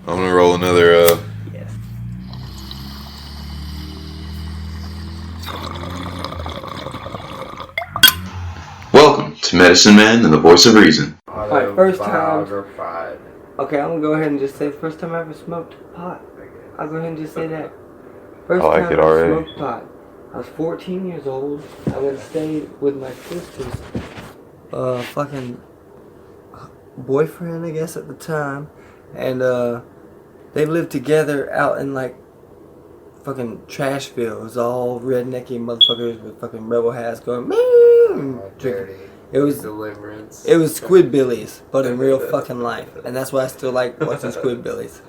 I'm gonna roll another. Yes. Welcome to Medicine Man and the Voice of Reason. Alright, first time. Okay, I'm gonna go ahead and just say first time I ever smoked pot. I'll go ahead and just say that. First I like time it I already. smoked pot. I was 14 years old. I went to stay with my sister's fucking boyfriend, I guess, at the time. And they lived together out in like fucking Trashville. It was all rednecky motherfuckers with fucking rebel hats going drinking. It was Deliverance. It was Squidbillies, but in real fucking life. And that's why I still like watching Squidbillies.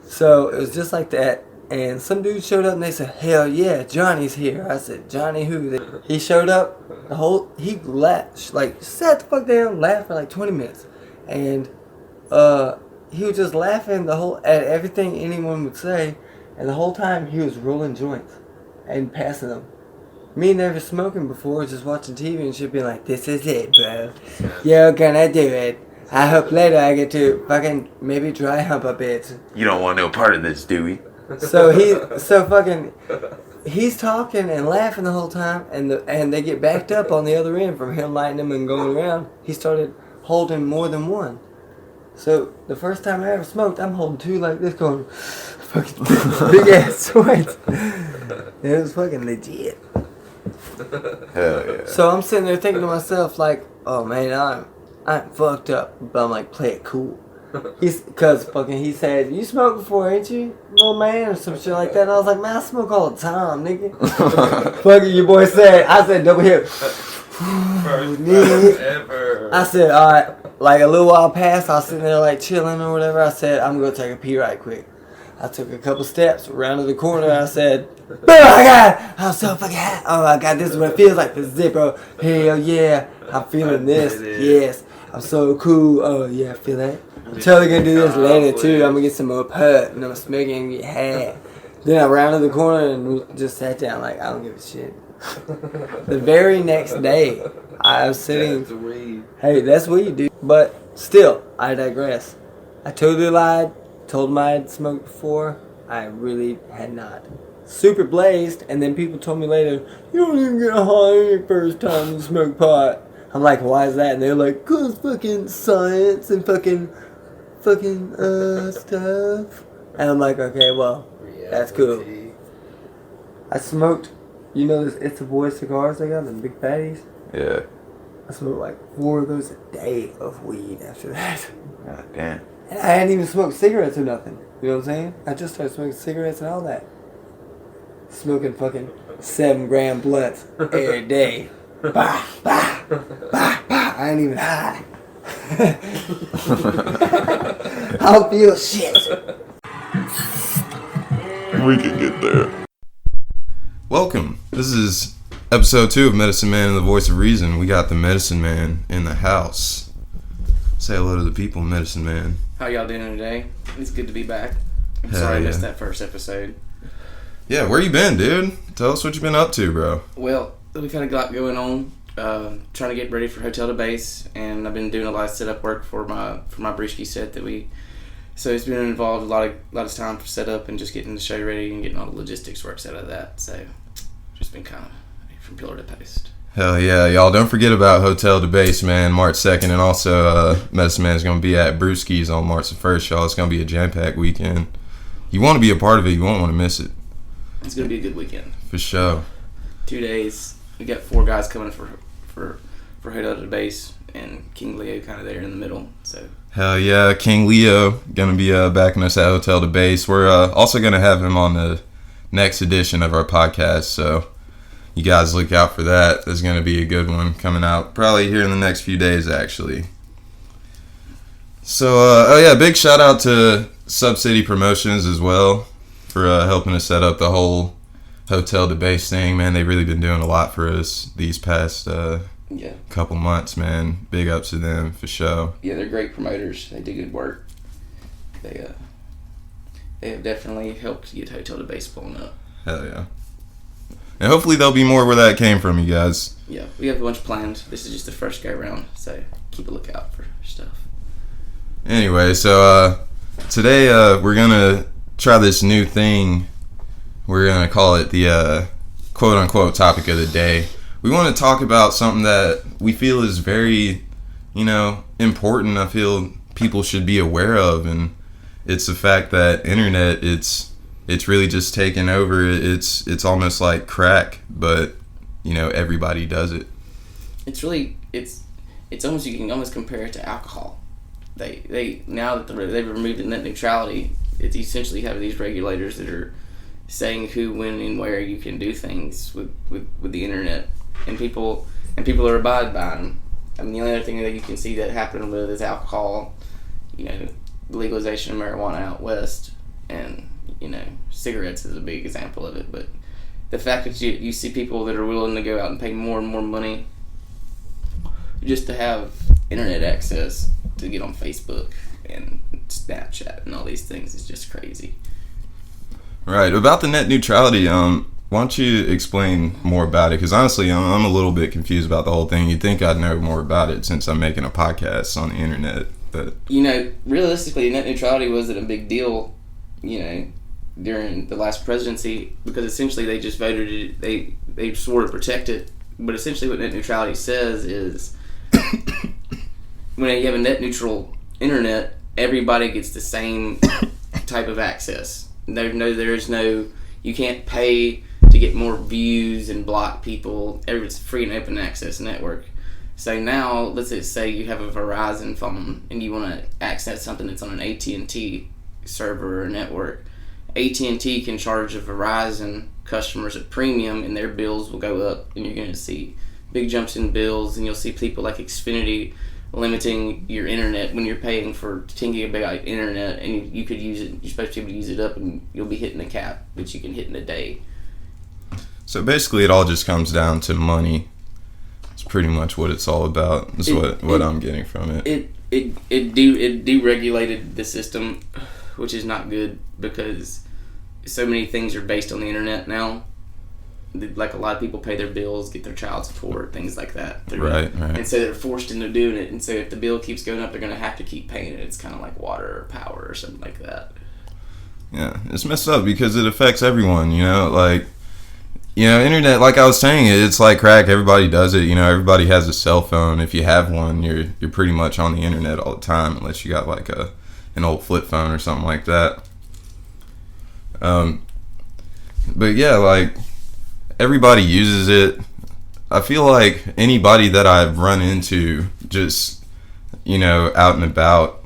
So it was just like that. And some dude showed up and they said, "Hell yeah, Johnny's here." I said, "Johnny who?" He showed up, he laughed, like sat the fuck down, laughed for like 20 minutes. And he was just laughing at everything anyone would say. And the whole time he was rolling joints and passing them. Me never smoking before, just watching TV and shit, being like, "This is it, bro. Yo, can I do it? I hope later I get to fucking maybe dry hump a bit." You don't want no part of this, do we? So he's talking and laughing the whole time, and they get backed up on the other end from him lighting them and going around. He started holding more than one. So the first time I ever smoked, I'm holding two like this, going fucking big ass joints. It was fucking legit. Hell yeah. So I'm sitting there thinking to myself like, "Oh man, I'm fucked up," but I'm like, "Play it cool." He said, "You smoked before, ain't you, little man?" or some shit like that. And I was like, "Man, I smoke all the time, nigga." Fucking your boy said, I said, "Double hip." First time ever. I said, "Alright." Like a little while passed, I was sitting there like chilling or whatever. I said, "I'm gonna go take a pee right quick." I took a couple steps around to the corner. I said, "Oh my god, I'm so fucking hot. Oh my god, this is what it feels like. This is it, bro. Hell yeah, I'm feeling this. Yes, I'm so cool. Oh yeah, I feel that. I'm totally gonna do this later too. I'm gonna get some more pot and I'm smoking and get high." Then I rounded the corner and just sat down like I don't give a shit. The very next day, I was sitting. That's weed. Hey, that's weed, dude. But still, I digress. I totally lied. Told him I had smoked before. I really had not. Super blazed, and then people told me later, "You don't even get high your first time you smoke pot." I'm like, "Why is that?" And they're like, "'Cause fucking science and fucking stuff." And I'm like, "Okay, well, that's cool." I smoked, you know, this It's a Boy cigars they got, the big fatties? Yeah. I smoked like 4 of those a day of weed after that. God damn. And I hadn't even smoked cigarettes or nothing. You know what I'm saying? I just started smoking cigarettes and all that. Smoking fucking 7-gram blunts every day. Bah, bah, bah, bah. I ain't even high. I don't feel shit. We can get there. Welcome. This is episode 2 of Medicine Man and the Voice of Reason. We got the Medicine Man in the house. Say hello to the people, Medicine Man. How y'all doing today? It's good to be back. I'm Hell sorry I yeah. missed that first episode. Yeah, where you been, dude? Tell us what you been up to, bro. Well, we kind of got going on, trying to get ready for Hotel to Base, and I've been doing a lot of setup work for my brewski set so it's been involved a lot of time for setup and just getting the show ready and getting all the logistics works out of that. So just been kind of from pillar to post. Hell yeah, y'all don't forget about Hotel to Base, man, March 2nd, and also Medicine Man's going to be at Brewski's on March the 1st, y'all. It's going to be a jam-packed weekend. You want to be a part of it, you won't want to miss it. It's going to be a good weekend. For sure. 2 days. We got 4 guys coming for Hotel to Base, and King Leo kind of there in the middle. So Hell yeah, King Leo going to be backing us at Hotel to Base. We're also going to have him on the next edition of our podcast, so you guys look out for that. There's going to be a good one coming out probably here in the next few days, actually. So, big shout out to Sub City Promotions as well for helping us set up the whole Hotel to Base thing. Man, they've really been doing a lot for us these past couple months, man. Big ups to them for sure. Yeah, they're great promoters. They do good work. They have definitely helped get Hotel to Base blown up. Hell yeah. And hopefully there'll be more where that came from, you guys. Yeah, we have a bunch planned. This is just the first go round, so keep a lookout for stuff. Anyway, so today we're gonna try this new thing. We're gonna call it the quote unquote topic of the day. We want to talk about something that we feel is very, important. I feel people should be aware of, and it's the fact that internet, it's really just taken over. It's almost like crack, but everybody does it. It's almost, you can almost compare it to alcohol. They now that they've removed the net neutrality, it's essentially have these regulators that are saying who, when, and where you can do things with the internet, and people are abiding by them. I mean, the only other thing that you can see that happen with is alcohol, legalization of marijuana out west, and cigarettes is a big example of it. But the fact that you see people that are willing to go out and pay more and more money just to have internet access to get on Facebook and Snapchat and all these things is just crazy. Right. About the net neutrality, why don't you explain more about it? Because honestly, I'm a little bit confused about the whole thing. You'd think I'd know more about it since I'm making a podcast on the internet. But realistically, net neutrality wasn't a big deal, during the last presidency, because essentially they just voted it, they swore to protect it. But essentially what net neutrality says is when you have a net neutral internet, everybody gets the same type of access. There's no, you can't pay to get more views and block people. It's a free and open access network. So now, let's just say you have a Verizon phone and you want to access something that's on an AT&T server or network. AT&T can charge a Verizon customers a premium, and their bills will go up, and you're going to see big jumps in bills, and you'll see people like Xfinity limiting your internet when you're paying for 10 gigabyte internet, and you could use it. You're supposed to be able to use it up, and you'll be hitting the cap that you can hit in a day. So basically, it all just comes down to money. It's pretty much what it's all about. Is what I'm getting from it. It deregulated the system, which is not good because so many things are based on the internet now. Like a lot of people pay their bills, get their child support, things like that. Right. And so they're forced into doing it. And so if the bill keeps going up, they're going to have to keep paying it. It's kind of like water or power or something like that. Yeah, it's messed up because it affects everyone. Internet. Like I was saying, it's like crack. Everybody does it. Everybody has a cell phone. If you have one, you're pretty much on the internet all the time, unless you got like an old flip phone or something like that. But yeah, like everybody uses it. I feel like anybody that I've run into just, out and about,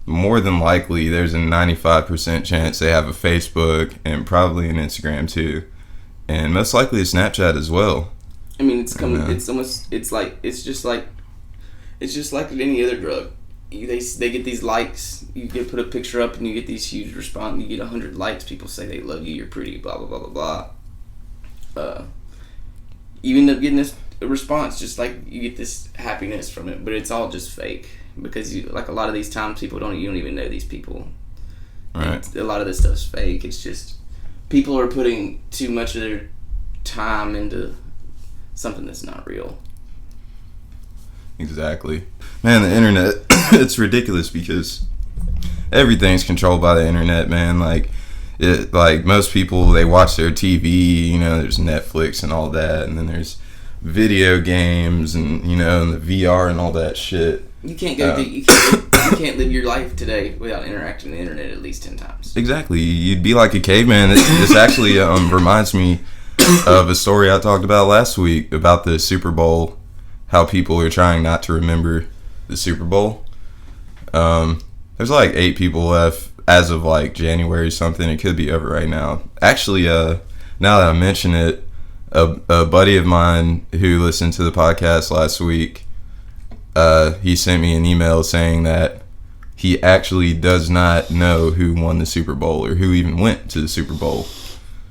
more than likely there's a 95% chance they have a Facebook and probably an Instagram too. And most likely a Snapchat as well. I mean, it's just like any other drug. They get these likes. You put a picture up and you get these huge response. You get 100 likes. People say they love you. You're pretty. Blah blah blah blah blah. You end up getting this response, just like you get this happiness from it, but it's all just fake because a lot of these times you don't even know these people. Right. And a lot of this stuff's fake. It's just people are putting too much of their time into something that's not real. Exactly. Man, the internet, it's ridiculous because everything's controlled by the internet, man. Like most people, they watch their TV, there's Netflix and all that, and then there's video games and, and the VR and all that shit. You can't you can't live your life today without interacting with the internet at least 10 times. Exactly. You'd be like a caveman. This actually reminds me of a story I talked about last week about the Super Bowl, how people are trying not to remember the Super Bowl. There's like 8 people left as of like January something. It could be over right now. Actually, now that I mention it, a buddy of mine who listened to the podcast last week, he sent me an email saying that he actually does not know who won the Super Bowl or who even went to the Super Bowl.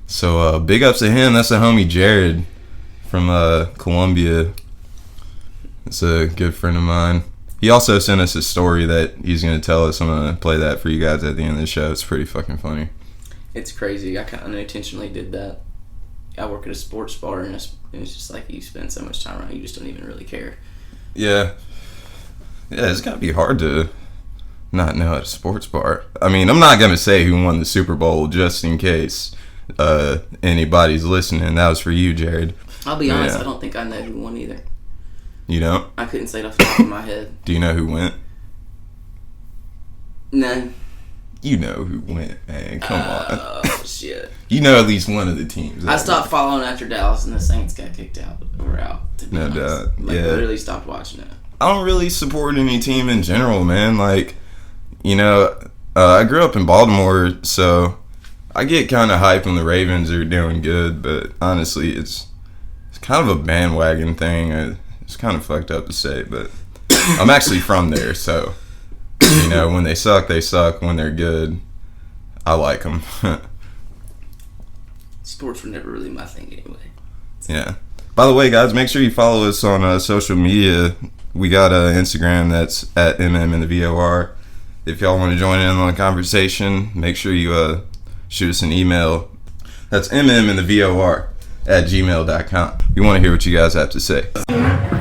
So big ups to him. That's a homie Jared from Columbia. It's a good friend of mine. He also sent us a story that he's going to tell us. I'm going to play that for you guys at the end of the show. It's pretty fucking funny. It's crazy. I kind of unintentionally did that. I work at a sports bar, and it's just like you spend so much time around, you just don't even really care. Yeah. Yeah, it's got to be hard to not know at a sports bar. I mean, I'm not going to say who won the Super Bowl just in case anybody's listening. That was for you, Jared. I'll be honest, I don't think I know who won either. You don't? I couldn't say it off the top of my head. Do you know who went? No. You know who went, man. Come on. Oh, shit. You know at least one of the teams. I stopped following after Dallas and the Saints got kicked out. We're out, to be honest. doubt. Yeah. Literally stopped watching it. I don't really support any team in general, man. Like, you know, I grew up in Baltimore, so I get kind of hyped when the Ravens are doing good, but honestly, it's kind of a bandwagon thing. It's kind of fucked up to say, but I'm actually from there, so, you know, when they suck, they suck. When they're good, I like them. Sports were never really my thing anyway. Yeah. By the way, guys, make sure you follow us on social media. We got Instagram that's at MMIntheVOR. If y'all want to join in on the conversation, make sure you shoot us an email. That's MMIntheVOR@gmail.com. We want to hear what you guys have to say.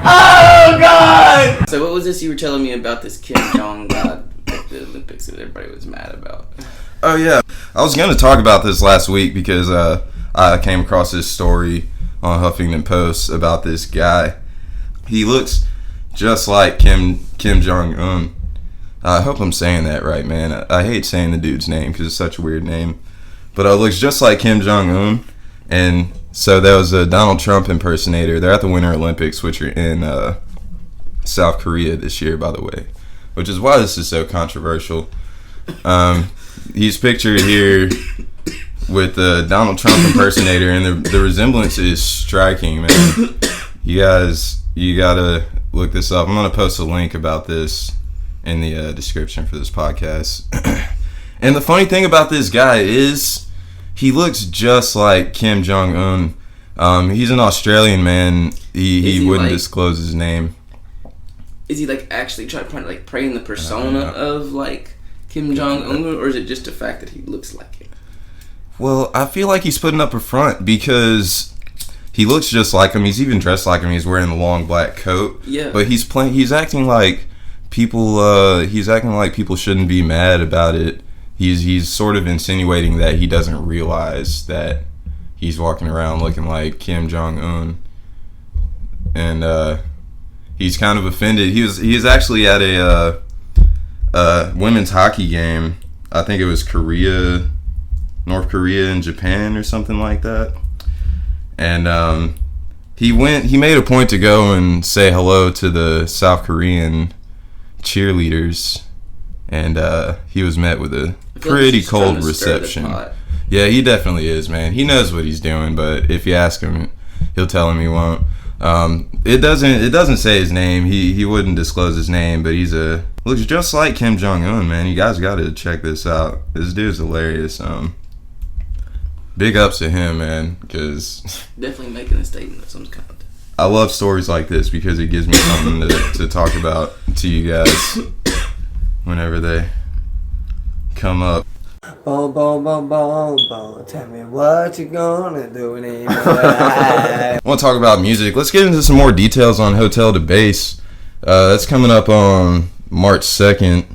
Oh, God! So what was this you were telling me about this Kim Jong God at the Olympics that everybody was mad about? Oh, yeah. I was going to talk about this last week because I came across this story on Huffington Post about this guy. He looks just like Kim Jong-un. I hope I'm saying that right, man. I hate saying the dude's name because it's such a weird name. But it looks just like Kim Jong-un. And so there was a Donald Trump impersonator. They're at the Winter Olympics, which are in South Korea this year, by the way. Which is why this is so controversial. He's pictured here with the Donald Trump impersonator, and the resemblance is striking, man. You gotta look this up. I'm gonna post a link about this in the description for this podcast. And the funny thing about this guy is he looks just like Kim Jong-un. He's an Australian man. He wouldn't disclose his name. Is he like actually trying to like play in the persona of like Kim Jong-un, or is it just the fact that he looks like him? Well, I feel like he's putting up a front because he looks just like him. He's even dressed like him. He's wearing the long black coat. Yeah. But he's acting like people. He's acting like people shouldn't be mad about it. He's sort of insinuating that he doesn't realize that he's walking around looking like Kim Jong-un, and he's kind of offended. He was actually at a women's hockey game. I think it was North Korea and Japan or something like that. And he made a point to go and say hello to the South Korean cheerleaders, and he was met with a pretty cold reception. Yeah, he definitely is, man. He knows what he's doing, but if you ask him, he'll tell him he won't. It doesn't say his name. He wouldn't disclose his name, but looks just like Kim Jong-un, man. You guys got to check this out. This dude's hilarious. Big ups to him, man, because definitely making a statement of some kind. I love stories like this because it gives me something to talk about to you guys whenever they come up. Boom, boom, boom, boom, boom. Tell me what you gonna do anymore. I want to talk about music. Let's get into some more details on Hotel to Base. That's coming up on March 2nd.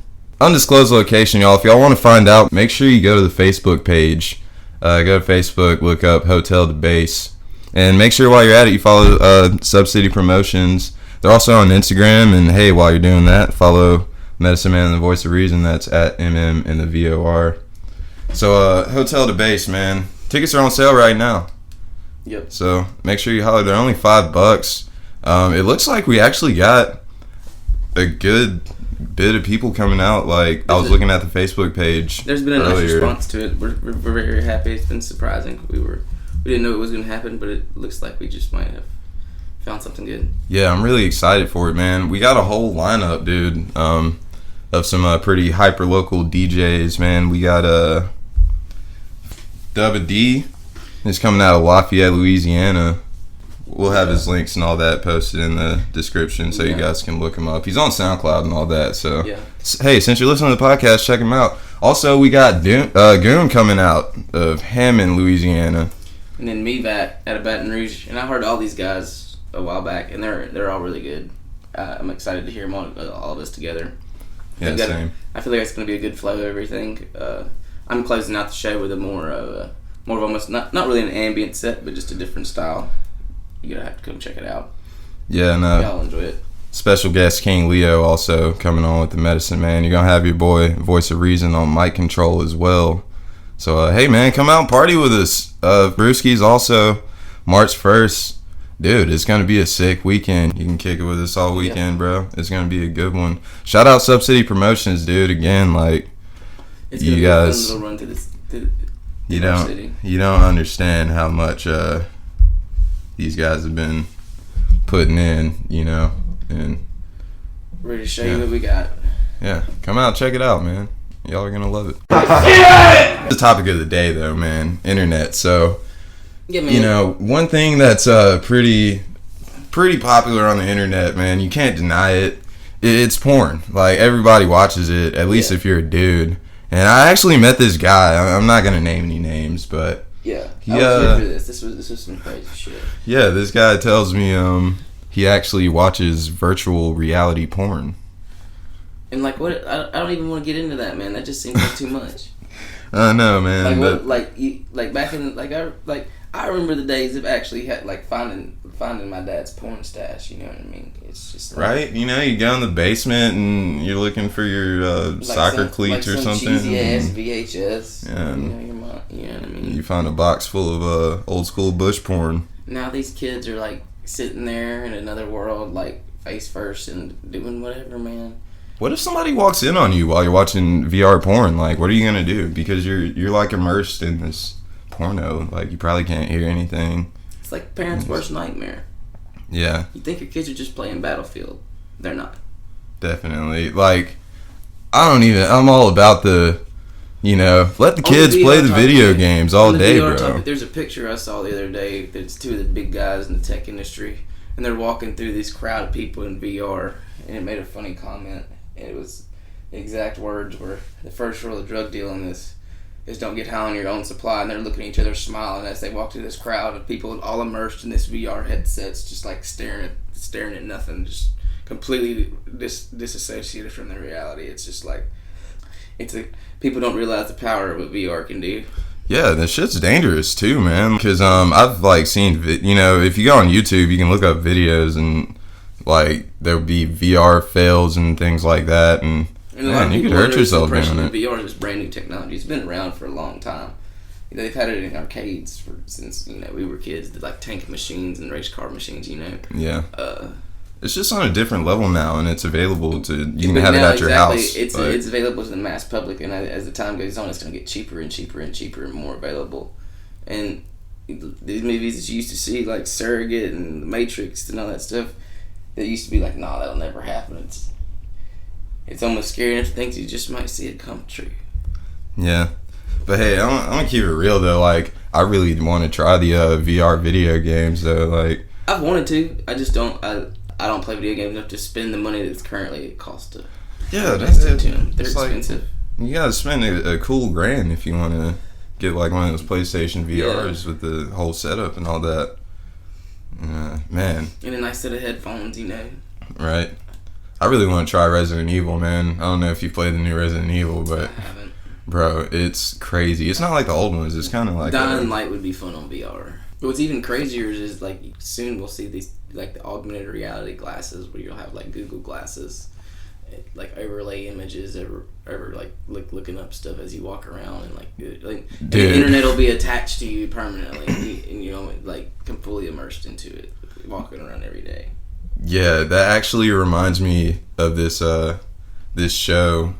Undisclosed location, y'all. If y'all want to find out, make sure you go to the Facebook page. Go to Facebook, look up Hotel to Base. And make sure while you're at it, you follow Subcity Promotions. They're also on Instagram. And hey, while you're doing that, follow Medicine Man and the Voice of Reason. That's at MMIntheVOR. So, Hotel to Base, man. Tickets are on sale right now. Yep. So, make sure you holler. They're only $5. It looks like we actually got a good bit of people coming out. Like, I was looking at the Facebook page. There's been a nice response to it. We're very happy. It's been surprising. We didn't know it was going to happen, but it looks like we just might have found something good. Yeah, I'm really excited for it, man. We got a whole lineup, dude, of some pretty hyper-local DJs, man. We got Dubba D is coming out of Lafayette, Louisiana. We'll have his links and all that posted in the description so you guys can look him up. He's on SoundCloud and all that, so hey, since you're listening to the podcast, check him out. Also, we got Goon coming out of Hammond, Louisiana. And then Mevat out of Baton Rouge. And I heard all these guys a while back, and they're all really good. I'm excited to hear them all of us together. Yeah, same. I feel like it's going to be a good flow of everything. I'm closing out the show with a more of almost not really an ambient set, but just a different style. You're gonna have to come check it out. Yeah, y'all enjoy it. Special guest King Leo also coming on with the Medicine Man. You're gonna have your boy Voice of Reason on mic control as well. So hey man, come out and party with us. Brewski's also March 1st. Dude, it's gonna be a sick weekend. You can kick it with us all weekend, bro. It's gonna be a good one. Shout out Sub City Promotions, dude. Again, like it's you guys, a fun little run to this. You don't understand how much these guys have been putting in, and ready to show you what we got. Yeah, come out, check it out, man. Y'all are gonna love it. The topic of the day, though, man, internet. So, one thing that's pretty popular on the internet, man. You can't deny it. It's porn. Like everybody watches it. At least if you're a dude. And I actually met this guy. I'm not gonna name any names, but I was here for this. This was some crazy shit. Yeah, this guy tells me he actually watches virtual reality porn. And like, what? I don't even want to get into that, man. That just seems like too much. I know, man. I remember the days of actually finding my dad's porn stash. You know what I mean? It's just right. You go in the basement and you're looking for your soccer cleats or something. Cheesy ass VHS. Yeah. You know what I mean? You find a box full of old school bush porn. Now these kids are like sitting there in another world, like face first and doing whatever, man. What if somebody walks in on you while you're watching VR porn? Like, what are you gonna do? Because you're like immersed in this porno. Like, you probably can't hear anything. It's like parents' worst nightmare. Yeah. You think your kids are just playing Battlefield. They're not. Definitely. Like, I'm all about the, let the kids play the video games all day, bro. There's a picture I saw the other day. There's two of the big guys in the tech industry, and they're walking through this crowd of people in VR, and it made a funny comment. And it was the exact words were, the first rule of drug dealing is don't get high on your own supply. And they're looking at each other smiling as they walk through this crowd of people all immersed in this VR headsets, just like staring at nothing, just completely disassociated from the reality. It's just like, people don't realize the power of what VR can do. Yeah, that shit's dangerous too, man. Because I've seen, if you go on YouTube, you can look up videos and there'll be VR fails and things like that, and man, you could hurt yourself doing it. VR is brand new technology. It's been around for a long time. They've had it in arcades since we were kids, like tank machines and race car machines. Yeah. It's just on a different level now, and it's available to you can have it at your house. It's available to the mass public, and as the time goes on, it's going to get cheaper and cheaper and cheaper and more available. And these movies that you used to see, like Surrogate and The Matrix and all that stuff, that used to be like, nah, that'll never happen. It's almost scary enough to think you just might see it come true. Yeah. But hey, I'm going to keep it real, though. Like, I really want to try the VR video games, though. Like, I've wanted to. I just don't. I don't play video games enough to spend the money that's currently it costs to. Yeah, that's it. They're expensive. You got to spend a cool $1,000 if you want to get like one of those PlayStation VRs with the whole setup and all that. Man. And a nice set of headphones, Right. I really want to try Resident Evil, man. I don't know if you played the new Resident Evil, but I haven't. Bro, it's crazy. It's not like the old ones. It's kind of like Dying Light would be fun on VR. But what's even crazier is like soon we'll see these like the augmented reality glasses where you'll have like Google glasses, like overlay images over like looking up stuff as you walk around and the internet will be attached to you permanently and like fully immersed into it, walking around every day. Yeah, that actually reminds me of this this show.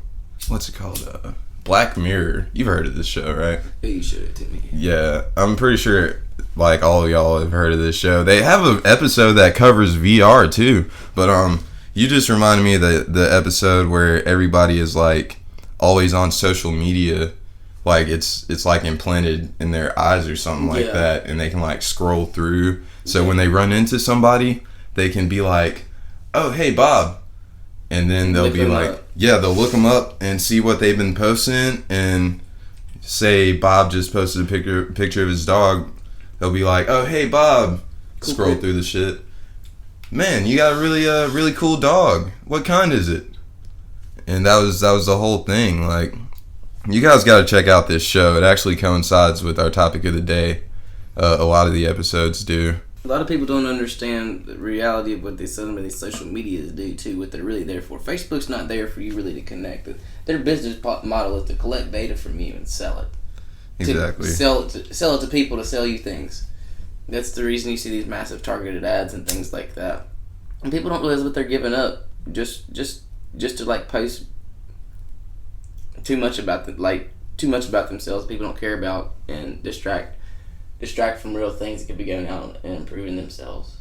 What's it called? Black Mirror. You've heard of this show, right? Yeah, you showed it to me. Yeah, I'm pretty sure like all of y'all have heard of this show. They have an episode that covers VR too, but you just reminded me of the episode where everybody is like always on social media, like it's like implanted in their eyes or something like that, and they can like scroll through. So when they run into somebody, they can be like, "Oh, hey, Bob," and then they'll be like, they'll look them up and see what they've been posting, and say Bob just posted a picture of his dog. They'll be like, "Oh, hey, Bob." Cool. Scroll through the shit. Man, you got a really cool dog. What kind is it? and that was the whole thing. Like, you guys got to check out this show. It actually coincides with our topic of the day. A lot of the episodes do. A lot of people don't understand the reality of what some of these social medias do too. What they're really there for. Facebook's not there for you really to connect. Their business model is to collect data from you and sell it. Exactly. Sell it to people to sell you things. That's the reason you see these massive targeted ads and things like that. And people don't realize what they're giving up just to like post too much about themselves. People don't care about and distract from real things that could be going out and improving themselves.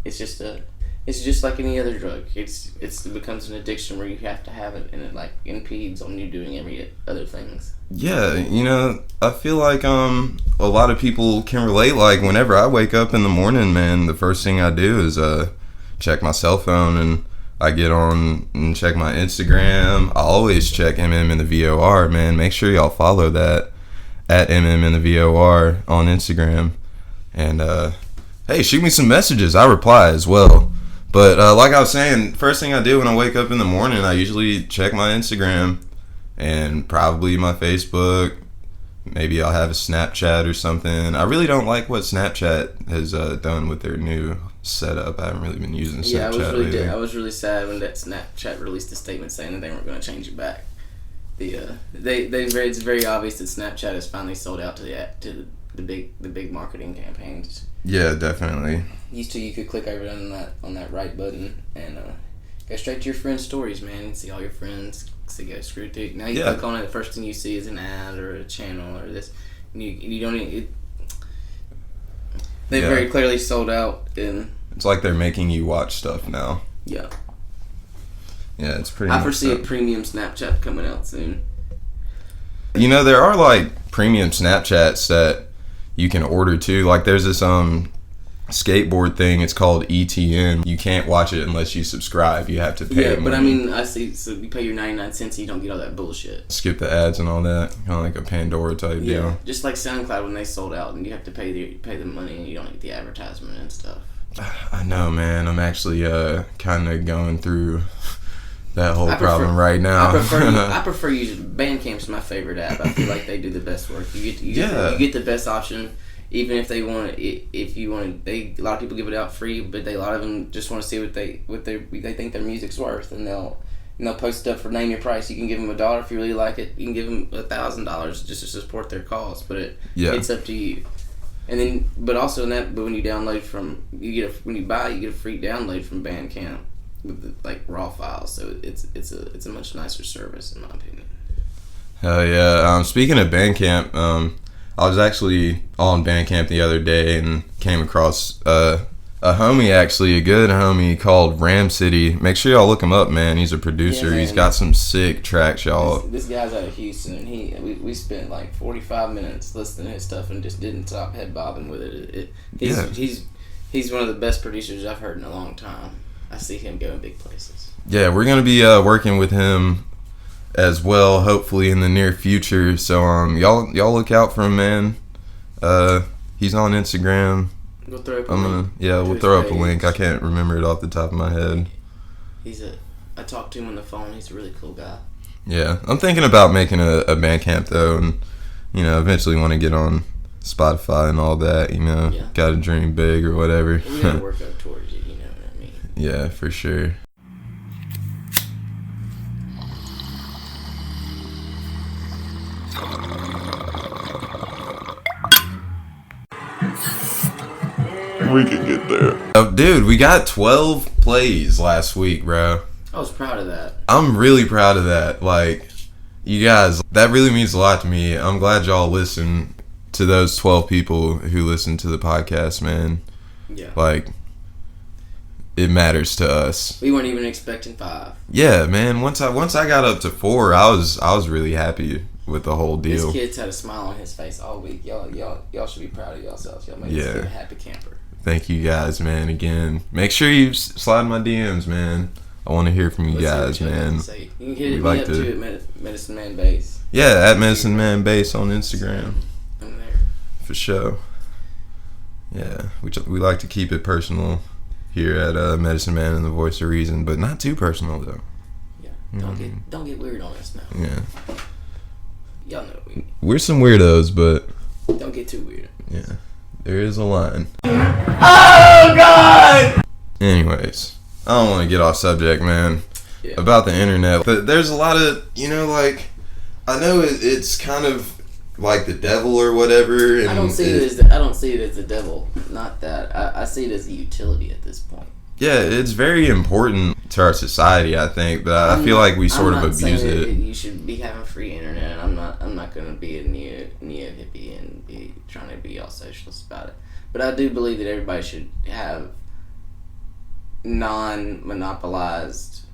It's just like any other drug. It becomes an addiction where you have to have it, and it like impedes on you doing every other things. Yeah, you know, I feel like a lot of people can relate. Like, whenever I wake up in the morning, man, the first thing I do is check my cell phone, and I get on and check my Instagram. I always check MM in the VOR, man. Make sure y'all follow that at MM in the VOR on Instagram. And hey, shoot me some messages. I reply as well. But like I was saying, first thing I do when I wake up in the morning, I usually check my Instagram and probably my Facebook. Maybe I'll have a Snapchat or something. I really don't like what Snapchat has done with their new setup. I haven't really been using Snapchat. I was really sad when that Snapchat released a statement saying that they weren't going to change it back. It's very obvious that Snapchat has finally sold out to the big marketing campaigns. Yeah, definitely. Used to, you could click over on that right button and go straight to your friends' stories, man, and see all your friends. So go screw through. Now you click on it, the first thing you see is an ad or a channel or this. And you don't even. They very clearly sold out. And it's like they're making you watch stuff now. Yeah. Yeah, it's pretty. I foresee a premium Snapchat coming out soon. You know, there are like premium Snapchats that you can order too. Like, there's this skateboard thing. It's called ETN. You can't watch it unless you subscribe. You have to pay. Yeah, but I mean, I see. So you pay your 99 cents, and you don't get all that bullshit. Skip the ads and all that. Kind of like a Pandora type deal. Just like SoundCloud when they sold out, and you have to pay the money, and you don't get the advertisement and stuff. I know, man. I'm actually kind of going through that whole problem right now. I prefer using Bandcamp's my favorite app. I feel like they do the best work. You get the best option. Even if they want it, a lot of people give it out free, but a lot of them just want to see what they think their music's worth, and they'll post stuff for name your price. You can give them $1 if you really like it. You can give them $1,000 just to support their cause, but it's up to you. And then, but when you download when you buy, you get a free download from Bandcamp with like raw files. So it's a much nicer service in my opinion. Hell yeah! Speaking of Bandcamp, I was actually on Bandcamp the other day and came across a homie, actually, a good homie called Ram City. Make sure y'all look him up, man. He's a producer. Yeah, He's got some sick tracks, y'all. This guy's out of Houston, and we spent like 45 minutes listening to his stuff and just didn't stop head bobbing with it. He's one of the best producers I've heard in a long time. I see him going big places. Yeah, we're gonna be working with him as well, hopefully in the near future. So y'all look out for him, man. He's on Instagram. We'll throw up a link. I can't remember it off the top of my head. I talked to him on the phone. He's a really cool guy. Yeah, I'm thinking about making a Bandcamp though, and eventually want to get on Spotify and all that. Got to dream big or whatever. We gotta work up towards it. You know what I mean? Yeah, for sure. We can get there. Oh, dude, we got 12 plays last week, bro. I was proud of that. I'm really proud of that. Like, you guys, that really means a lot to me. I'm glad y'all listen to those 12 people who listen to the podcast, man. Yeah. Like, it matters to us. We weren't even expecting 5. Yeah, man. Once I got up to 4, I was really happy with the whole deal. This kid's had a smile on his face all week. Y'all should be proud of yourselves. Y'all made this kid a happy camper. Thank you guys, man. Again, make sure you slide my DMs, man. I want to hear from you guys, man. You can hit me up too at Medicine Man Bass. Yeah, at Medicine Man Bass on Instagram. I'm there. For sure. Yeah, we like to keep it personal here at Medicine Man and the Voice of Reason, but not too personal though. Yeah. Don't get weird on us now. Yeah. Y'all know we We're some weirdos, but don't get too weird. yeah, there is a line. Oh God! Anyways, I don't want to get off subject, man. Yeah. About the internet, but there's a lot of, like, I know it's kind of like the devil or whatever. And I don't see it as the devil. Not that. I see it as a utility at this point. Yeah, it's very important to our society, I think, but I feel like we sort of abuse it. You should be having free internet. I'm not going to be a neo hippie and be trying to be all socialist about it. But I do believe that everybody should have non-monopolized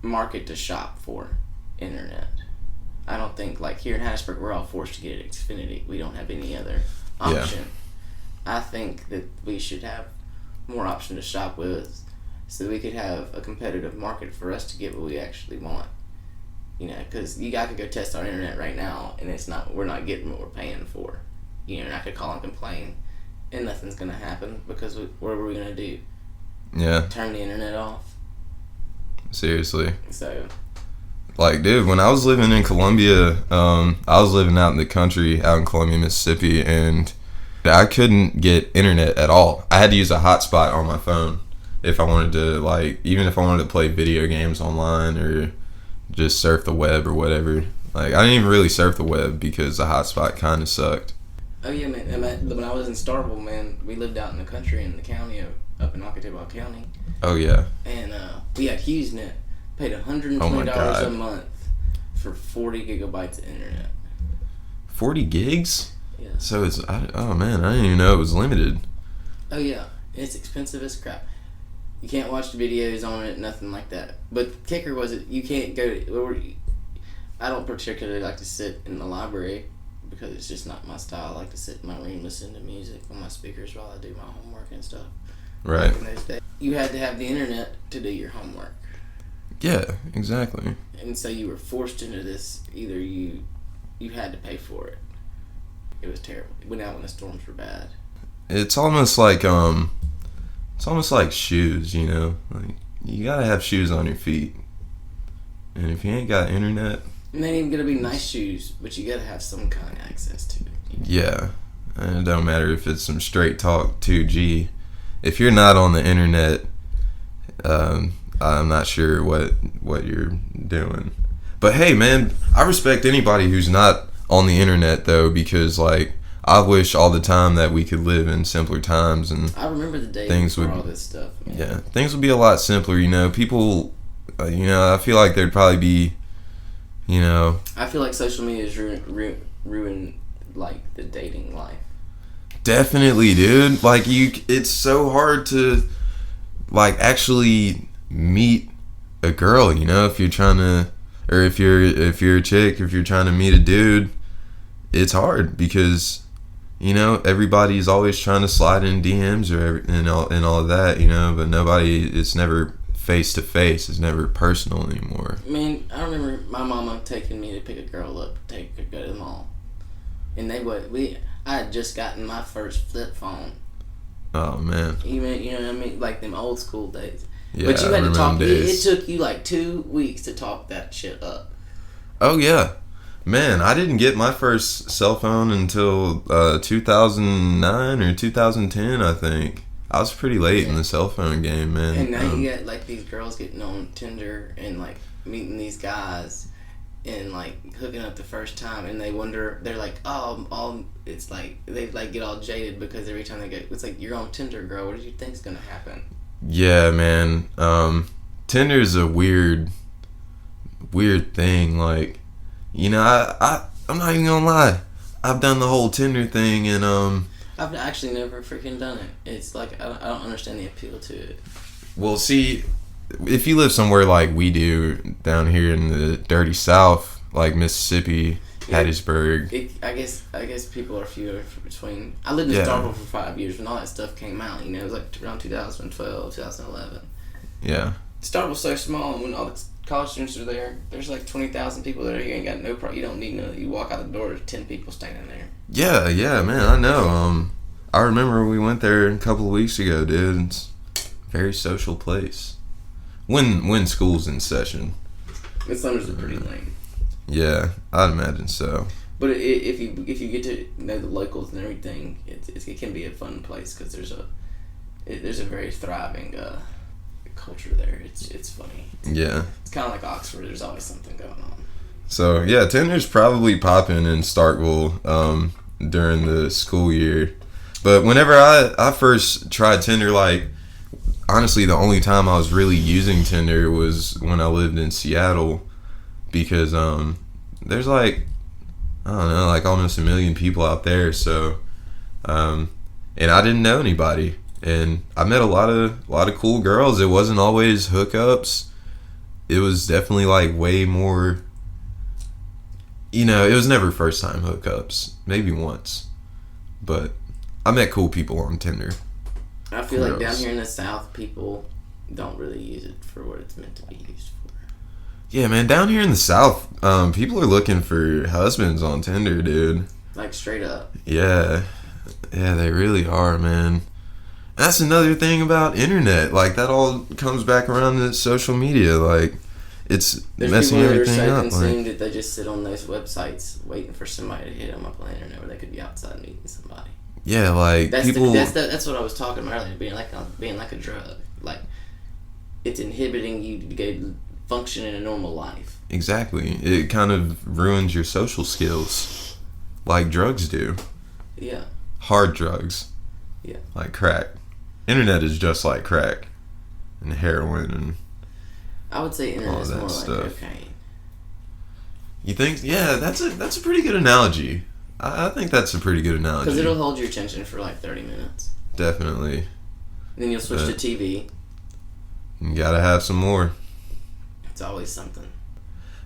market to shop for internet. I don't think, like, here in Hattiesburg, we're all forced to get it Xfinity. We don't have any other option. Yeah. I think that we should have more option to shop with, so that we could have a competitive market for us to get what we actually want. Because you guys could go test our internet right now, and we're not getting what we're paying for. And I could call and complain, and nothing's gonna happen because what are we gonna do? Yeah. Turn the internet off. Seriously. So. Like, dude, when I was living in Columbia, I was living out in the country, out in Columbia, Mississippi, and I couldn't get internet at all. I had to use a hotspot on my phone if I wanted to, even if I wanted to play video games online or just surf the web or whatever. Like, I didn't even really surf the web because the hotspot kind of sucked. Oh, yeah, man. When I was in Starkville, man, we lived out in the country in the county up in Ocotillo County. Oh, yeah. And we had HughesNet. Paid $120 a month for 40 gigabytes of internet. 40 gigs? Yeah. So it's, oh man, I didn't even know it was limited. Oh yeah, it's expensive as crap. You can't watch the videos on it, nothing like that. But kicker was you can't go to, I don't particularly like to sit in the library because it's just not my style. I like to sit in my room, listen to music on my speakers while I do my homework and stuff. Right. Back in those days, you had to have the internet to do your homework. Yeah, exactly. And so you were forced into this. Either you had to pay for it. It was terrible. It went out when the storms were bad. It's almost like shoes, Like, you gotta have shoes on your feet. And if you ain't got internet, it ain't even gonna be nice shoes, but you gotta have some kind of access to it. Yeah. And it don't matter if it's some straight talk 2G. If you're not on the internet, I'm not sure what you're doing. But hey, man, I respect anybody who's not on the internet, though, because, I wish all the time that we could live in simpler times. And I remember the days before all this stuff, man. Yeah, things would be a lot simpler, People, I feel like there'd probably be, I feel like social media has ruined, the dating life. Definitely, dude. It's so hard to, actually meet a girl, if you're trying to, or if you're a chick, if you're trying to meet a dude, it's hard because everybody's always trying to slide in DMs and all of that, but it's never face to face, it's never personal anymore. I mean, I remember my mama taking me to pick a girl up, go to the mall, and I had just gotten my first flip phone. Oh man. Even what I mean, like them old school days. Yeah, but you had to talk. It took you 2 weeks to talk that shit up. Oh yeah, man! I didn't get my first cell phone until 2009 or 2010, I think. I was pretty late in the cell phone game, man. And now you got these girls getting on Tinder and meeting these guys and hooking up the first time, and they wonder. They're like, oh, it's they get all jaded because every time they go, it's you're on Tinder, girl. What did you think's gonna happen? Yeah, man. Tinder's a weird thing. I'm not even gonna lie. I've done the whole Tinder thing, and I've actually never freaking done it. It's I don't understand the appeal to it. Well, see, if you live somewhere like we do down here in the dirty South, like Mississippi, Hattiesburg. I guess people are few between. I lived in Starkville for 5 years when all that stuff came out. It was around 2012, 2011. Yeah. Starkville's so small, and when all the college students are there, there's 20,000 people there. You ain't got no problem. You don't need no. You walk out the door, there's 10 people standing there. Yeah, man, I know. I remember we went there a couple of weeks ago, dude. It's a very social place. When school's in session. Summers are pretty lame. Yeah, I'd imagine so. But if you get to know the locals and everything, it can be a fun place because there's a very thriving culture there. It's funny. Yeah. It's kind of like Oxford. There's always something going on. So yeah, Tinder's probably popping in Starkville during the school year. But whenever I first tried Tinder, like, honestly, the only time I was really using Tinder was when I lived in Seattle, because there's like, I don't know, like almost 1 million people out there. So, and I didn't know anybody, and I met a lot of cool girls. It wasn't always hookups. It was definitely like way more. You know, it was never first time hookups. Maybe once, but I met cool people on Tinder. I feel like down here in the South, people don't really use it for what it's meant to be used for. Yeah, man, down here in the South, people are looking for husbands on Tinder, dude. Like, straight up. Yeah, they really are, man. That's another thing about internet. Like, that all comes back around to social media. Like, it's messing everything up. There's people that are so consumed that they just sit on those websites waiting for somebody to hit them up on the internet where they could be outside meeting somebody. Yeah, like people. That's what I was talking about earlier. Being like a drug. Like, it's inhibiting you to function in a normal life. Exactly. It kind of ruins your social skills, like drugs do. Yeah. Hard drugs. Yeah. Like crack. Internet is just like crack, and heroin, and. I would say internet is more like cocaine. You think? Yeah, that's a pretty good analogy. I think that's a pretty good analogy. Because it'll hold your attention for like 30 minutes. Definitely. And then you'll switch to TV. You gotta have some more. It's always something.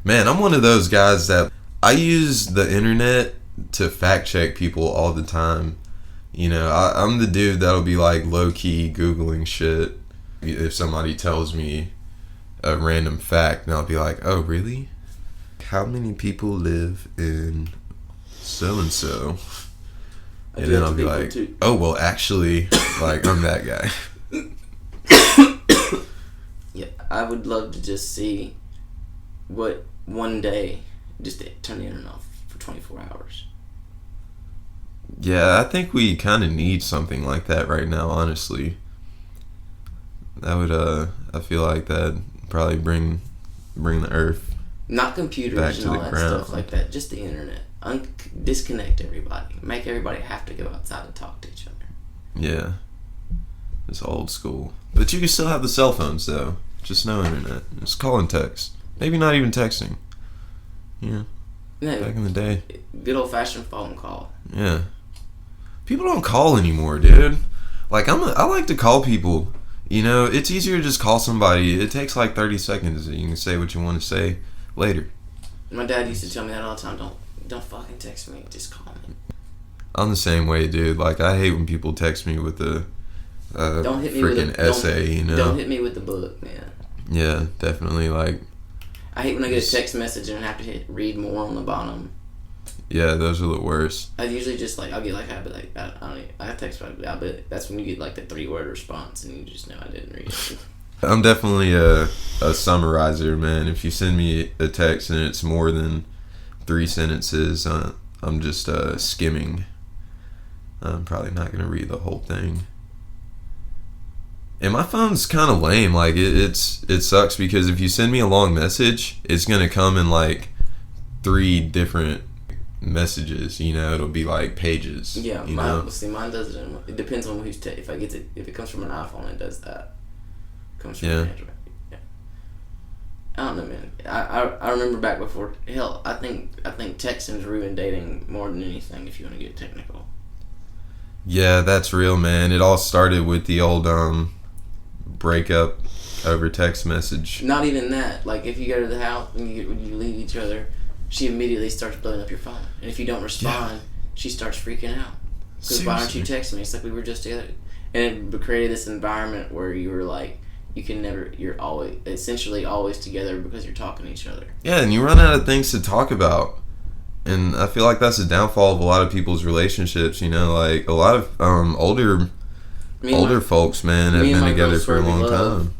Man, I'm one of those guys that I use the internet to fact check people all the time. You know, I'm the dude that'll be like low key Googling shit. If somebody tells me a random fact, and I'll be like, oh, really? How many people live in so and so? And then I'll be like, oh, well, actually, like, I'm that guy. Yeah, I would love to just see what one day, just to turn the internet off for 24 hours. Yeah, I think we kind of need something like that right now, honestly. That would, I feel like that'd probably bring the earth not computers back and to all the that ground. stuff like that, just the internet. Disconnect everybody. Make everybody have to go outside and talk to each other. Yeah. It's old school. But you can still have the cell phones, though. Just no internet. Just call and text. Maybe not even texting. Yeah. No, back in the day. Good old-fashioned phone call. Yeah. People don't call anymore, dude. Like, I like to call people. You know, it's easier to just call somebody. It takes like 30 seconds. You can say what you want to say later. My dad used to tell me that all the time. Don't fucking text me. Just call me. I'm the same way, dude. Like, I hate when people text me with a don't hit me freaking with essay, you know? Don't hit me with the book, man. Yeah, definitely. Like, I hate when I get a text message and have to hit read more on the bottom. Yeah, those are the worst. I usually just like, I'll get like, I text, but that's when you get like the 3-word response and you just know I didn't read it. I'm definitely a summarizer, man. If you send me a text and it's more than 3 sentences, I'm just skimming. I'm probably not going to read the whole thing. And my phone's kind of lame. Like, it sucks because if you send me a long message, it's going to come in like 3 different messages, you know. It'll be like pages. Yeah, mine does it. It depends on who's if it comes from an iPhone, it does that. Comes from an Android. Yeah. I don't know, man. I remember back before. Hell, I think texting's ruined dating more than anything. If you want to get technical. Yeah, that's real, man. It all started with the old breakup over text message. Not even that. Like, if you go to the house and you leave each other, she immediately starts blowing up your phone. And if you don't respond, she starts freaking out. Because why aren't you texting me? It's like we were just together. And it created this environment where you were like, you're always, essentially always together because you're talking to each other. Yeah, and you run out of things to talk about. And I feel like that's the downfall of a lot of people's relationships, you know, like a lot of older folks, man, have been together for a long time.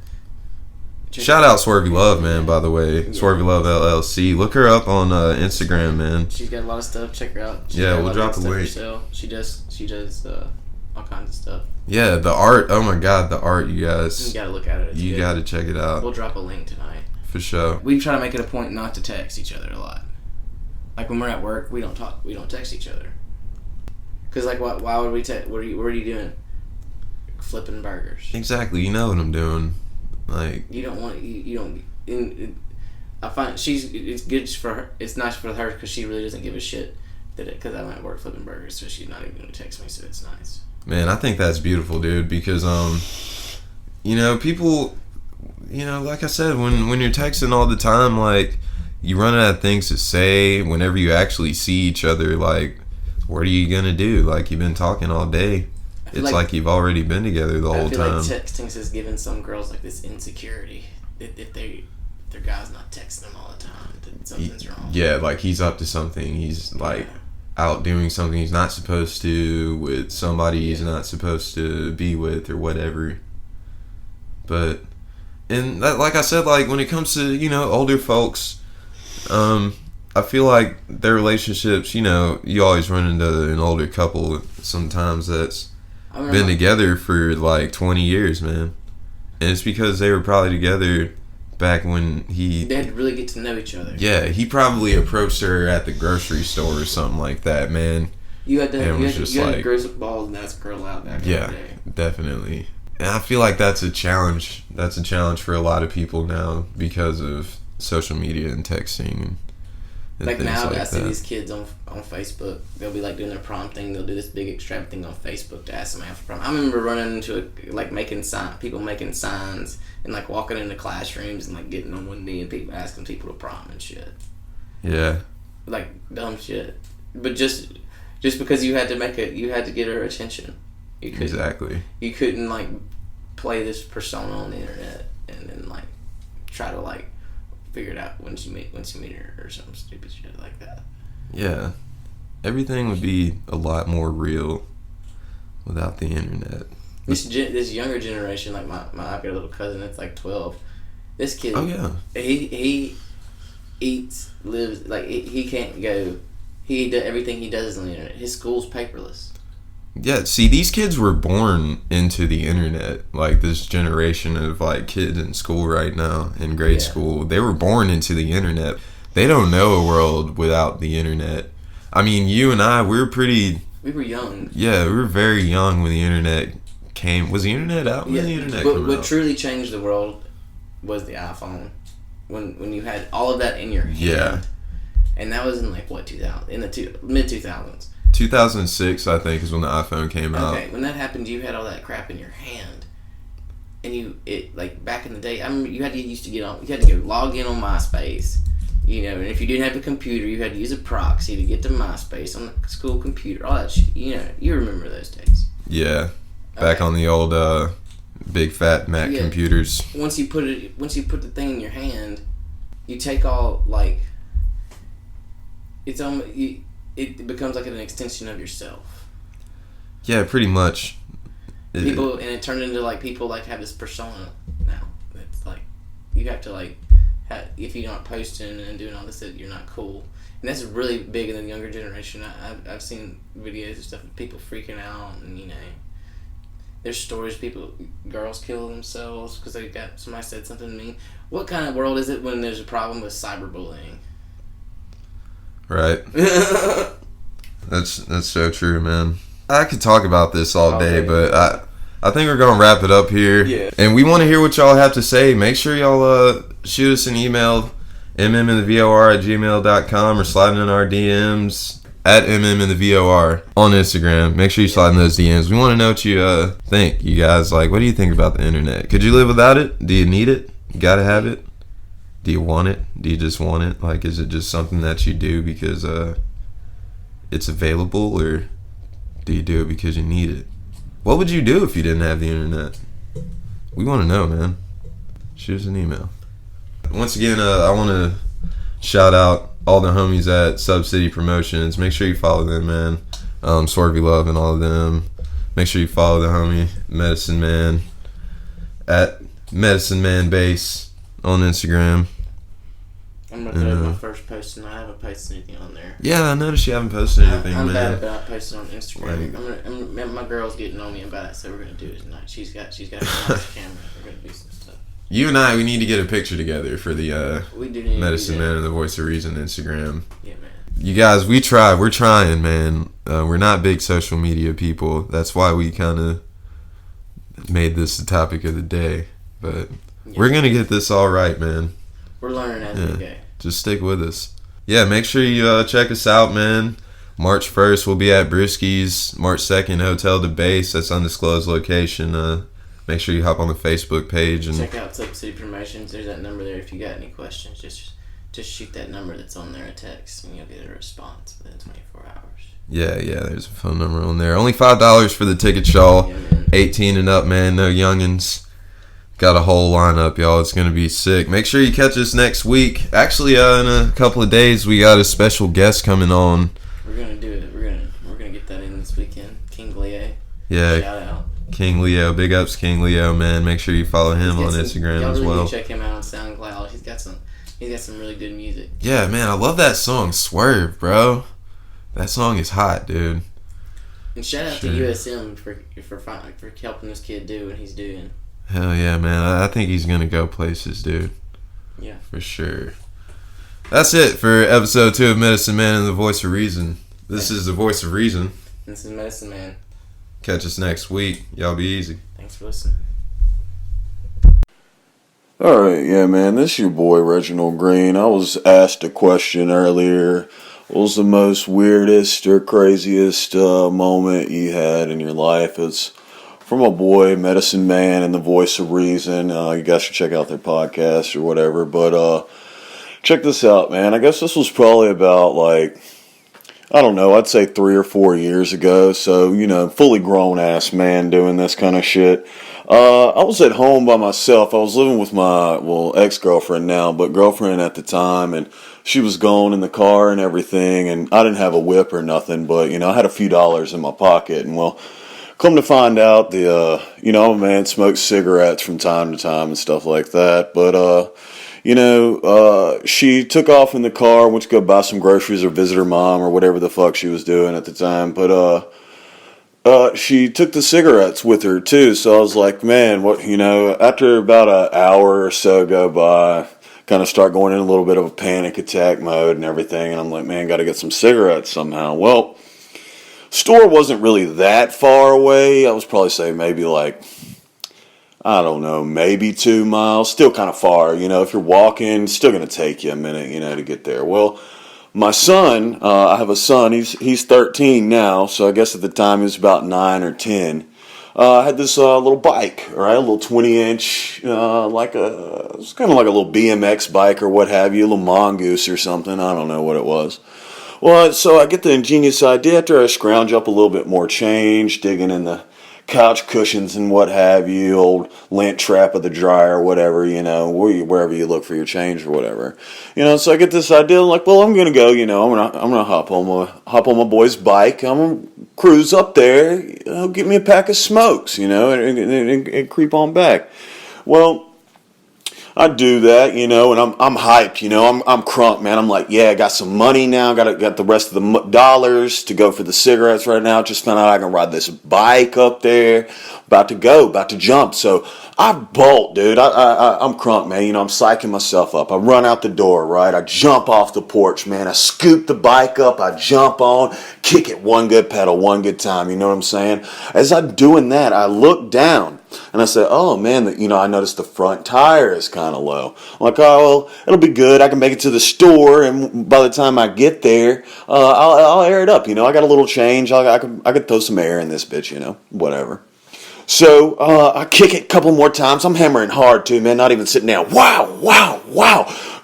Shout out Swervy Love, man, by the way. Yeah. Swervy Love LLC. Look her up on Instagram, man. She's got a lot of stuff. Check her out. We'll drop a link. She does all kinds of stuff. Yeah, the art. Oh my God, the art, you guys. You gotta look at it. You gotta check it out. We'll drop a link tonight. For sure. We try to make it a point not to text each other a lot. Like when we're at work, we don't talk. We don't text each other. Cause like, why would we text? What are you doing? Flipping burgers. Exactly. You know what I'm doing. Like you don't want you don't. I find it's good for her. It's nice for her because she really doesn't give a shit because I'm at work flipping burgers, so she's not even gonna text me. So it's nice. Man, I think that's beautiful, dude. Because people, like I said, when you're texting all the time, like you run out of things to say. Whenever you actually see each other, like what are you gonna do? Like you've been talking all day. It's like you've already been together the whole time. I feel like texting has given some girls like this insecurity if their guy's not texting them all the time, that something's wrong. Yeah, like he's up to something. He's like out doing something he's not supposed to with somebody he's not supposed to be with or whatever. But and that, like I said, like when it comes to older folks, I feel like their relationships. You always run into an older couple sometimes that's been together for like 20 years, man. And it's because they were probably together back when they had to really get to know each other. Yeah, he probably approached her at the grocery store or something like that, man. You had to grow some balls and ask a girl out back in the day. Definitely. And I feel like that's a challenge. That's a challenge for a lot of people now because of social media and texting and like now, I see these kids on Facebook. They'll be like doing their prom thing. They'll do this big extravagant thing on Facebook to ask them out for prom. I remember running into people making signs and like walking into classrooms and like getting on one knee and people asking people to prom and shit. Yeah. Like dumb shit, but just because you had to get her attention. Exactly. You couldn't like play this persona on the internet and then like try to like figure it out once you meet her or some stupid shit like that. Yeah, everything would be a lot more real without the internet. This younger generation, like I've got a little cousin that's like 12. This kid, he eats, lives, like he can't go. Everything he does is on the internet. His school's paperless. Yeah, see, these kids were born into the internet. Like, this generation of, like, kids in school right now, in grade school, they were born into the internet. They don't know a world without the internet. I mean, you and I, we were young. Yeah, we were very young when the internet came. Was the internet out? When the internet came out? What truly changed the world was the iPhone. When you had all of that in your hand. Yeah. And that was in, like, what, 2000? In the mid-2000s. 2006, I think, is when the iPhone came out. Okay, when that happened, you had all that crap in your hand, and like back in the day, I remember you had to log in on MySpace, and if you didn't have a computer, you had to use a proxy to get to MySpace on the school computer. All that shit, you remember those days. Yeah, back on the old big fat Mac computers. Once you put the thing in your hand, you take all like it becomes like an extension of yourself. Yeah, pretty much. And it turned into like people like have this persona now. It's like you have to like if you're not posting and doing all this, that you're not cool. And that's really big in the younger generation. I've seen videos and stuff of people freaking out, and there's stories girls kill themselves because somebody said something mean. What kind of world is it when there's a problem with cyberbullying? Right. That's so true, man. I could talk about this all day, but I think we're gonna wrap it up here. Yeah. And we want to hear what y'all have to say. Make sure y'all shoot us an email, mmnthevor@gmail.com, or slide in our DMs at mmnthevor on Instagram. Make sure you slide in those DMs. We want to know what you think, you guys. Like, what do you think about the internet? Could you live without it? Do you need it? You gotta have it? Do you want it? Do you just want it? Like, is it just something that you do because it's available, or do you do it because you need it? What would you do if you didn't have the internet? We want to know, man. Shoot us an email. Once again, I want to shout out all the homies at Sub City Promotions. Make sure you follow them, man. Swervy Love and all of them. Make sure you follow the homie Medicine Man at Medicine Man Base on Instagram. I'm going to throw my first post, and I haven't posted anything on there. Yeah, I noticed you haven't posted anything, I'm man. bad about posting on Instagram. My girl's getting on me about it, so we're going to do it tonight. She's got a nice camera. We're going to do some stuff. You and I, we need to get a picture together for the we do need Medicine Man and the Voice of Reason Instagram. Yeah, man. You guys, we're trying, man. We're not big social media people. That's why we kind of made this the topic of the day. But we're going to get this all right, man. We're learning as we go. Just stick with us. Yeah, make sure you check us out, man. March 1st, we'll be at Brisky's. March 2nd, Hotel de Base. That's undisclosed location. Make sure you hop on the Facebook page. And check out Sub City Promotions. There's that number there. If you got any questions, just shoot that number that's on there a text, and you'll get a response within 24 hours. Yeah, there's a phone number on there. Only $5 for the ticket, y'all. Yeah, 18 and up, man. No youngins. Got a whole lineup, y'all. It's going to be sick. Make sure you catch us next week. Actually, in a couple of days, we got a special guest coming on. We're going to do it. We're gonna get that in this weekend. King Leo. Yeah. Shout out. King Leo. Big ups, King Leo, man. Make sure you follow him on Instagram as well. Y'all check him out on SoundCloud. He's got some really good music. Yeah, man. I love that song, Swerve, bro. That song is hot, dude. And shout out to USM for helping this kid do what he's doing. Hell yeah, man. I think he's going to go places, dude. Yeah. For sure. That's it for episode 2 of Medicine Man and the Voice of Reason. This is the Voice of Reason. This is Medicine Man. Catch us next week. Y'all be easy. Thanks for listening. Alright, yeah, man. This is your boy, Reginald Green. I was asked a question earlier. What was the most weirdest or craziest moment you had in your life? It's from a boy, Medicine Man and the Voice of Reason. You guys should check out their podcast or whatever. But check this out, man. I guess this was probably about, I don't know, I'd say 3 or 4 years ago. So, fully grown-ass man doing this kind of shit. I was at home by myself. I was living with my, ex-girlfriend now, but girlfriend at the time. And she was gone in the car and everything. And I didn't have a whip or nothing, but, I had a few dollars in my pocket. And, come to find out, I'm a man, smokes cigarettes from time to time and stuff like that. But, she took off in the car, went to go buy some groceries or visit her mom or whatever the fuck she was doing at the time. But, she took the cigarettes with her too. So I was like, man, after about an hour or so go by, kind of start going in a little bit of a panic attack mode and everything. And I'm like, man, got to get some cigarettes somehow. Well, store wasn't really that far away. I was probably say maybe maybe 2 miles. Still kind of far, if you're walking, it's still going to take you a minute, to get there. Well, my son, I have a son, he's 13 now, so I guess at the time he was about 9 or 10. I had this little bike, right, a little 20-inch, it's kind of like a little BMX bike or what have you, a little mongoose or something, I don't know what it was. Well, so I get the ingenious idea after I scrounge up a little bit more change, digging in the couch cushions and what have you, old lint trap of the dryer, whatever, wherever you look for your change or whatever. So I get this idea, like, well, I'm gonna go, I'm gonna hop on my boy's bike, I'm gonna cruise up there, get me a pack of smokes, and creep on back. Well, I do that, and I'm hyped, I'm crunk, man. I'm like, yeah, I got some money now, got the rest of the dollars to go for the cigarettes right now. Just found out I can ride this bike up there, about to jump. So I bolt, dude. I'm crunk, man. I'm psyching myself up. I run out the door, right? I jump off the porch, man. I scoop the bike up. I jump on, kick it one good pedal, one good time. You know what I'm saying? As I'm doing that, I look down. And I said, oh, man, I noticed the front tire is kind of low. I'm like, oh, well, it'll be good. I can make it to the store, and by the time I get there, I'll air it up. I got a little change. I could throw some air in this bitch, whatever. So I kick it a couple more times. I'm hammering hard, too, man, not even sitting down. Wow.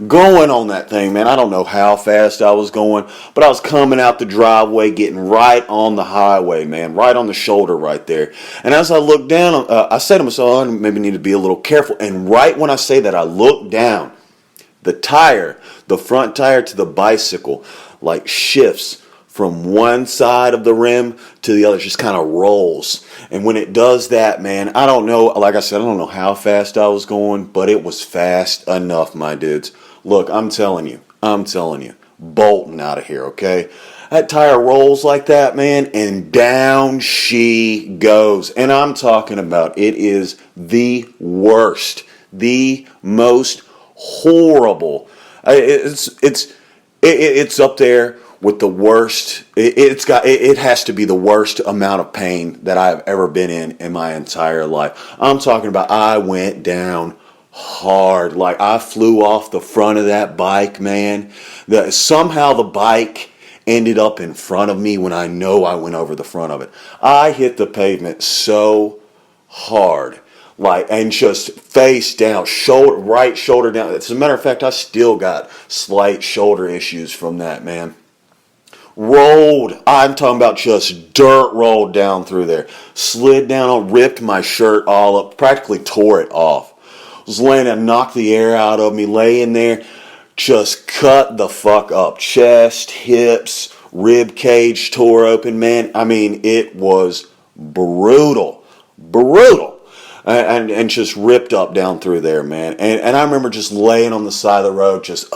Going on that thing, man. I don't know how fast I was going, but I was coming out the driveway, getting right on the highway, man, right on the shoulder right there. And as I looked down, I said to myself, I maybe need to be a little careful. And right when I say that, I look down. The front tire to the bicycle, shifts from one side of the rim to the other. It just kind of rolls. And when it does that, man, I don't know. Like I said, I don't know how fast I was going, but it was fast enough, my dudes. Look, I'm telling you, bolting out of here, okay? That tire rolls like that, man, and down she goes. And I'm talking about it is the worst, the most horrible. It's up there with the worst. It has to be the worst amount of pain that I've ever been in my entire life. I'm talking about I went down hard. Like I flew off the front of that bike, man. Somehow the bike ended up in front of me when I know I went over the front of it. I hit the pavement so hard, and just face down, right shoulder down. As a matter of fact, I still got slight shoulder issues from that, man. Rolled, I'm talking about just dirt rolled down through there. Slid down, ripped my shirt all up, practically tore it off. Was laying there, knocked the air out of me, laying there. Just cut the fuck up. Chest, hips, rib cage tore open, man. I mean, it was brutal. And just ripped up down through there, man. And I remember just laying on the side of the road, just,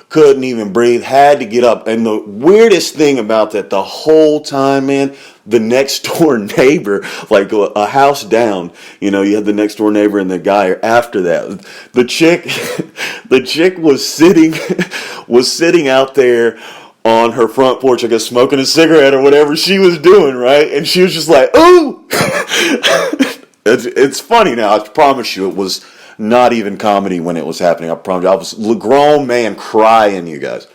couldn't even breathe, had to get up. And the weirdest thing about that, the whole time, man, the next door neighbor, like a house down, you had the next door neighbor and the guy after that. The chick was sitting out there on her front porch, I guess, smoking a cigarette or whatever she was doing, right? And she was just like, ooh! It's funny now, I promise you, it was not even comedy when it was happening. I promise you, I was a grown man crying, you guys.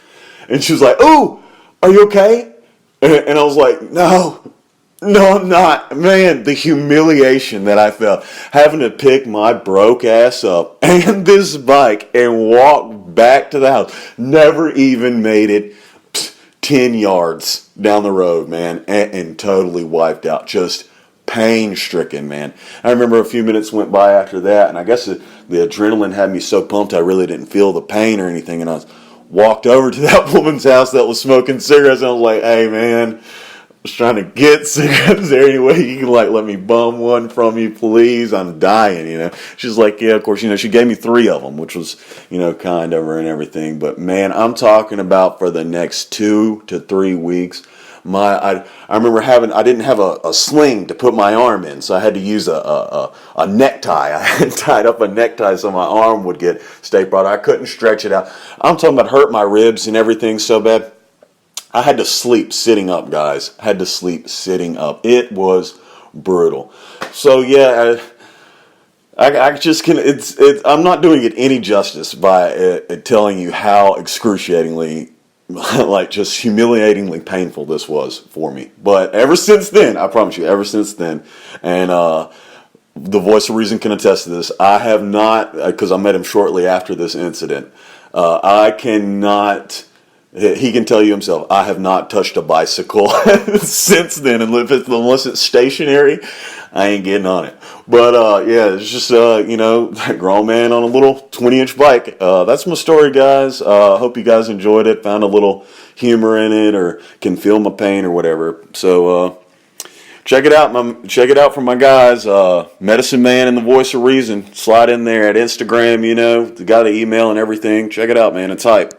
And she was like, ooh, are you okay? And I was like, no, I'm not. Man, the humiliation that I felt, having to pick my broke ass up and this bike and walk back to the house. Never even made it 10 yards down the road, man, and totally wiped out. Just pain-stricken, man. I remember a few minutes went by after that, and I guess the adrenaline had me so pumped I really didn't feel the pain or anything, and I walked over to that woman's house that was smoking cigarettes, and I was like, hey, man, I was trying to get cigarettes. Is there any way you can, let me bum one from you, please? I'm dying, She's like, yeah, of course, she gave me 3 of them, which was, kind of her and everything. But, man, I'm talking about for the next 2 to 3 weeks, I remember I didn't have a sling to put my arm in, so I had to use a necktie. I had tied up a necktie so my arm would stay broad. I couldn't stretch it out. I'm talking about hurt my ribs and everything so bad. I had to sleep sitting up, guys. I had to sleep sitting up. It was brutal. So yeah, I just can. I'm not doing it any justice by telling you how excruciatingly, just humiliatingly painful this was for me. But ever since then, I promise you, ever since then, and the voice of reason can attest to this. I have not, because I met him shortly after this incident. I cannot. He can tell you himself, I have not touched a bicycle since then, unless it's stationary, I ain't getting on it. But yeah, it's just that grown man on a little 20-inch bike. That's my story, guys. Hope you guys enjoyed it, found a little humor in it, or can feel my pain or whatever. So check it out. Check it out from my guys, Medicine Man and the Voice of Reason. Slide in there at Instagram. Got the email and everything. Check it out, man. It's hype.